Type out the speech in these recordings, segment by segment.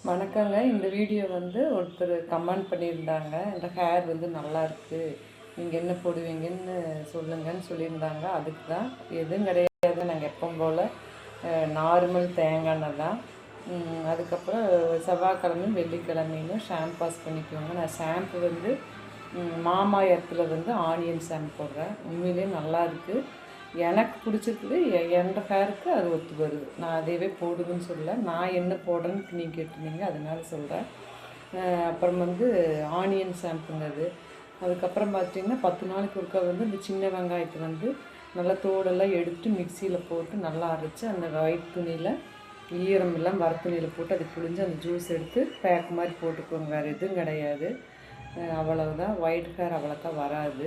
வணக்கங்க. இந்த வீடியோ வந்து ஒருத்தர் கமெண்ட் பண்ணியிருந்தாங்க. இந்த ஹேர் வந்து நல்லாயிருக்கு, நீங்கள் என்ன போடுவீங்கன்னு சொல்லுங்கன்னு சொல்லியிருந்தாங்க. அதுக்கு தான் எதுவும் கிடையாது. நாங்கள் எப்பவும் போல் நார்மல் தேங்காய் எண்ணெய் தான். அதுக்கப்புறம் செவ்வாய்க்கிழமையும் வெள்ளிக்கிழமையும் ஷாம்பு வாஷ் பண்ணிக்குவோங்க. நான் ஷாம்பு வந்து மாமா எர்த்தில் வந்து ஆனியன் ஷாம்பு போடுறேன். உண்மையிலே நல்லாயிருக்கு. எனக்கு பிடிச்சிருக்குது. என்னோட ஹேருக்கு அது ஒத்து வருது. நான் அதையவே போடுதுன்னு சொல்லலை. நான் என்ன போடுறேன்னு நீங்கள் கேட்டிருந்தீங்க, அதனால சொல்கிறேன். அப்புறம் வந்து ஆனியன் ஷாம்புங்க அது. அதுக்கப்புறம் பார்த்திங்கன்னா 10 நாளைக்கு ஒருக்கா வந்து இந்த சின்ன வெங்காயத்தை வந்து நல்லா தோடெல்லாம் எடுத்து மிக்சியில் போட்டு நல்லா அரைச்சி அந்த ஒயிட் துணியில் ஈரம் எல்லாம் வர துணியில் போட்டு அதை புழிஞ்சு அந்த ஜூஸ் எடுத்து பேக் மாதிரி போட்டுக்குவோங்க. வேறு எதுவும் கிடையாது. அவ்வளவுதான். ஒயிட் ஹேர் அவ்வளோக்கா வராது.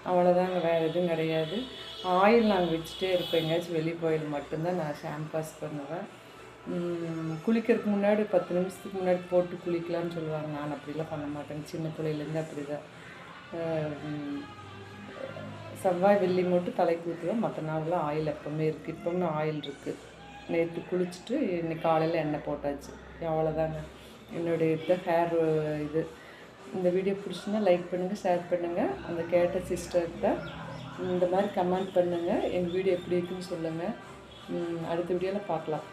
அவ்வளோதாங்க, வேறு எதுவும் கிடையாது. ஆயில் நாங்கள் வச்சுட்டே இருப்போம். எங்கேயாச்சும் வெளியே போயில் மட்டும்தான் நான் ஷாம்பு வாஷ் பண்ணுவேன். குளிக்கிறதுக்கு முன்னாடி 10 நிமிஷத்துக்கு முன்னாடி போட்டு குளிக்கலான்னு சொல்லுவாங்க. நான் அப்படிலாம் பண்ண மாட்டேங்க. சின்ன பிள்ளையிலேருந்து அப்படி தான். செவ்வாய் வெள்ளி மட்டும் தலைக்கு ஊற்றுவேன். மற்ற நாளெலாம் ஆயில் எப்போவுமே இருக்குது. இப்போவும் ஆயில் இருக்குது. நேற்று குளிச்சுட்டு இன்னைக்கு காலையில் எண்ணெய் போட்டாச்சு. அவ்வளோதாங்க என்னுடைய ஹேர் இது. இந்த வீடியோ பிடிச்சின்னா லைக் பண்ணுங்கள், ஷேர் பண்ணுங்கள். அந்த கேட்ட சிஸ்டர்கிட்ட இந்த மாதிரி கமெண்ட் பண்ணுங்கள். எங்கள் வீடியோ எப்படி இருக்குன்னு சொல்லுங்கள். அடுத்த வீடியோவில் பார்க்கலாம்.